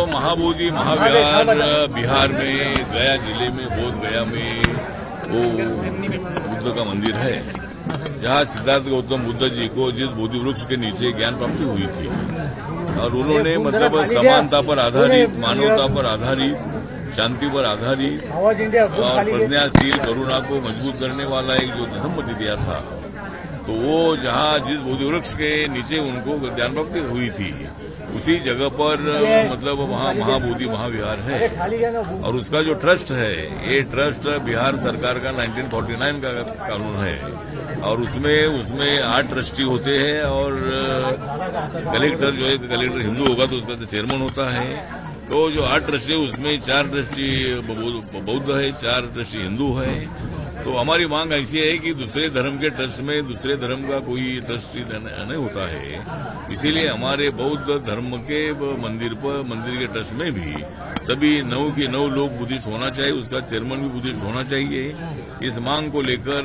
महाबोधि महाविहार बिहार में गया जिले में बोध गया में वो बुद्ध का मंदिर है, जहाँ सिद्धार्थ गौतम बुद्ध जी को जिस बोधि वृक्ष के नीचे ज्ञान प्राप्ति हुई थी और उन्होंने मतलब समानता पर आधारित, मानवता पर आधारित, शांति पर आधारित और प्रज्ञाशील करुणा को मजबूत करने वाला एक जो धम्म दिया था, तो वो जहाँ जिस बोधि वृक्ष के नीचे उनको ज्ञान प्राप्ति हुई थी उसी जगह पर मतलब वहाँ महाबोधि महाविहार है। और उसका जो ट्रस्ट है, ये ट्रस्ट बिहार सरकार का 1949 का कानून है और उसमें 8 ट्रस्टी होते हैं और कलेक्टर जो है, कलेक्टर हिंदू होगा तो उसका चेयरमैन होता है। तो जो 8 ट्रस्टी उसमें 4 ट्रस्टी बौद्ध है, 4 ट्रस्टी हिंदू है। तो हमारी मांग ऐसी है कि दूसरे धर्म के ट्रस्ट में दूसरे धर्म का कोई ट्रस्टी नहीं होता है, इसीलिए हमारे बौद्ध धर्म के मंदिर के ट्रस्ट में भी सभी 9 के 9 लोग बुद्धिस्ट होना चाहिए, उसका चेयरमैन भी बुद्धिस्ट होना चाहिए। इस मांग को लेकर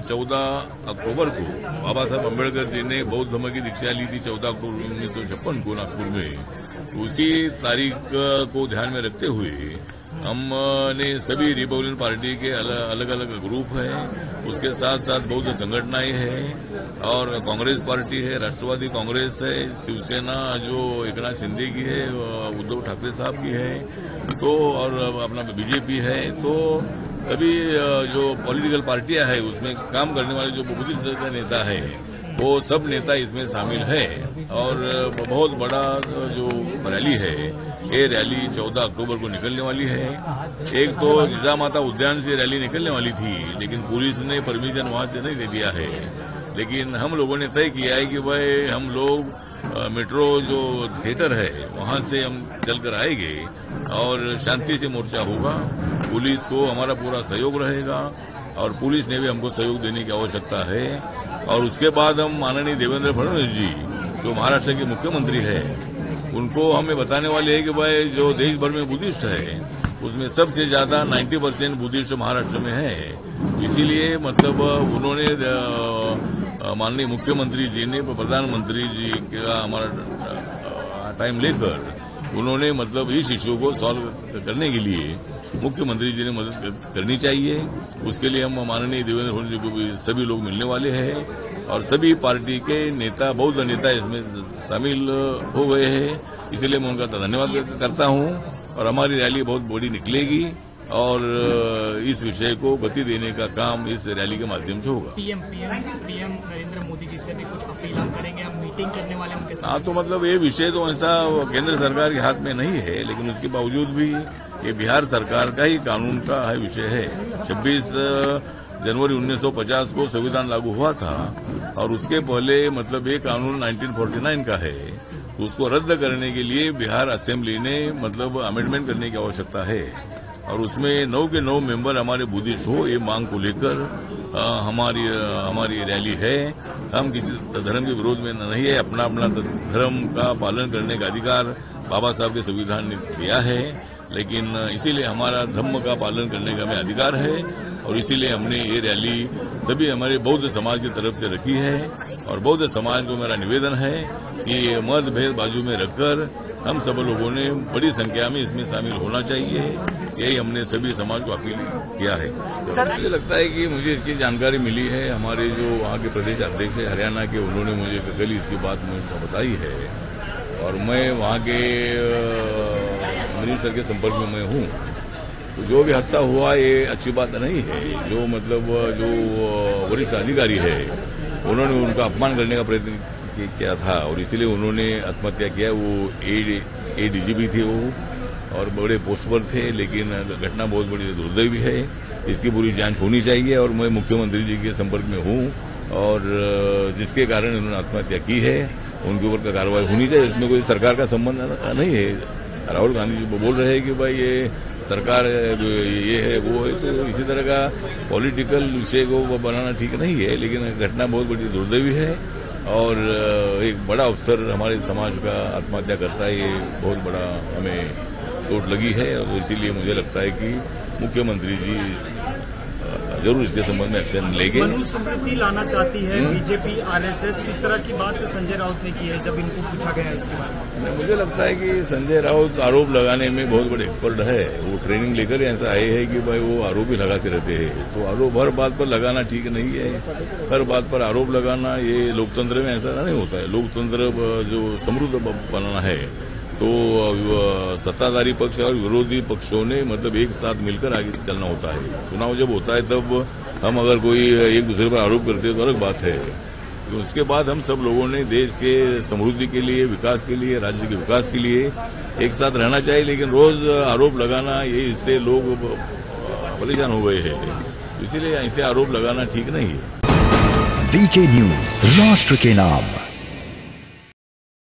14 अक्टूबर को बाबा साहब अम्बेडकर जी ने बौद्ध धर्म की दीक्षा ली थी 14 अक्टूबर 1956 को नागपुर में। उसी तारीख को ध्यान में रखते हुए हमने सभी रिपब्लिकन पार्टी के अलग अलग ग्रुप हैं, उसके साथ साथ बौद्ध संगठनाएं हैं और कांग्रेस पार्टी है, राष्ट्रवादी कांग्रेस है, शिवसेना जो एकनाथ शिंदे की है, उद्धव ठाकरे साहब की है, तो और अपना बीजेपी है। तो सभी जो पॉलिटिकल पार्टियां है उसमें काम करने वाले जो बुद्धिस्ट नेता है वो सब नेता इसमें शामिल है और बहुत बड़ा जो रैली है, ये रैली 14 अक्टूबर को निकलने वाली है। एक तो जिजामाता उद्यान से रैली निकलने वाली थी, लेकिन पुलिस ने परमिशन वहां से नहीं दे दिया है। लेकिन हम लोगों ने तय किया है कि भाई हम लोग मेट्रो जो थिएटर है वहां से हम चलकर आएंगे और शांति से मोर्चा होगा। पुलिस को हमारा पूरा सहयोग रहेगा और पुलिस ने भी हमको सहयोग देने की आवश्यकता है। और उसके बाद हम माननीय देवेंद्र फडणवीस जी जो महाराष्ट्र के मुख्यमंत्री है उनको हमें बताने वाले हैं कि भाई जो देश भर में बुद्धिस्ट है उसमें सबसे ज्यादा 90% बुद्धिस्ट महाराष्ट्र में है। इसीलिए मतलब उन्होंने माननीय मुख्यमंत्री जी ने प्रधानमंत्री जी का हमारा टाइम लेकर उन्होंने मतलब इस इश्यू को सॉल्व करने के लिए मुख्यमंत्री जी ने मदद करनी चाहिए। उसके लिए हम माननीय देवेंद्र फडणवीस जी को भी सभी लोग मिलने वाले हैं और सभी पार्टी के नेता, बौद्ध नेता इसमें शामिल हो गए हैं। इसलिए मैं उनका धन्यवाद करता हूं और हमारी रैली बहुत बड़ी निकलेगी और इस विषय को गति देने का काम इस रैली के माध्यम से होगा। पीएम नरेंद्र मोदी जी से भी कुछ अपील करेंगे, हम मीटिंग करने वाले उनके साथ। हाँ, तो मतलब ये विषय तो ऐसा केंद्र सरकार के हाथ में नहीं है, लेकिन उसके बावजूद भी ये बिहार सरकार का ही कानून का विषय है। 26 जनवरी 1950 को संविधान लागू हुआ था और उसके पहले मतलब ये कानून 1949 का है, तो उसको रद्द करने के लिए बिहार असेंबली ने मतलब अमेंडमेंट करने की आवश्यकता है और उसमें 9 के 9 मेंबर हमारे बुद्धिस्ट हो, ये मांग को लेकर हमारी रैली है। हम किसी धर्म के विरोध में नहीं है, अपना अपना धर्म का पालन करने का अधिकार बाबा साहब के संविधान ने दिया है, लेकिन इसीलिए हमारा धर्म का पालन करने का हमें अधिकार है और इसीलिए हमने ये रैली सभी हमारे बौद्ध समाज की तरफ से रखी है। और बौद्ध समाज को मेरा निवेदन है कि मतभेद बाजू में रखकर हम सब लोगों ने बड़ी संख्या में इसमें शामिल होना चाहिए, यही हमने सभी समाज को अपील किया है। मुझे लगता है कि मुझे इसकी जानकारी मिली है, हमारे जो वहाँ के प्रदेश अध्यक्ष है हरियाणा के, उन्होंने मुझे कल इसकी बात मुझे बताई है और मैं वहाँ के मिनिस्टर के संपर्क में मैं हूँ। तो जो भी हादसा हुआ ये अच्छी बात नहीं है। जो मतलब जो वरिष्ठ अधिकारी है उन्होंने उनका अपमान करने का प्रयत्न किया था और इसीलिए उन्होंने आत्महत्या किया। वो एडीजीपी थे वो और बड़े पोस्ट पर थे, लेकिन घटना बहुत बड़ी दुर्दैवी है, इसकी पूरी जांच होनी चाहिए और मैं मुख्यमंत्री जी के संपर्क में हूँ और जिसके कारण उन्होंने आत्महत्या की है उनके ऊपर कार्रवाई होनी चाहिए। इसमें कोई सरकार का संबंध नहीं है। राहुल गांधी जी बोल रहे हैं कि भाई ये सरकार ये है वो है, तो इसी तरह का पॉलिटिकल विषय को बनाना ठीक नहीं है, लेकिन घटना बहुत बड़ी दुर्दैवी है और एक बड़ा अफसर हमारे समाज का आत्महत्या करता है, ये बहुत बड़ा हमें चोट लगी है और इसीलिए मुझे लगता है कि मुख्यमंत्री जी जरूर इसके संबंध में एक्शन लेंगे। मनुस्मृति लाना चाहती है बीजेपी, आरएसएस, इस तरह की बात संजय राउत ने की है जब इनको पूछा गया इसके बारे में। मुझे लगता है कि संजय राउत आरोप लगाने में बहुत बड़े एक्सपर्ट है। वो ट्रेनिंग लेकर ऐसा आए हैं कि भाई वो आरोप ही लगाते रहते हैं। तो आरोप हर बात पर लगाना ठीक नहीं है। हर बात पर आरोप लगाना ये लोकतंत्र में ऐसा नहीं होता है। लोकतंत्र जो समृद्ध बनाना है तो सत्ताधारी पक्ष और विरोधी पक्षों ने मतलब एक साथ मिलकर आगे चलना होता है। चुनाव जब होता है तब हम अगर कोई एक दूसरे पर आरोप करते हैं तो अलग बात है। तो उसके बाद हम सब लोगों ने देश के समृद्धि के लिए, विकास के लिए, राज्य के विकास के लिए एक साथ रहना चाहिए। लेकिन रोज आरोप लगाना ये इससे लोग परेशान हो गए हैं। इसीलिए ऐसे आरोप लगाना ठीक नहीं है। वीके न्यूज, राष्ट्र के नाम।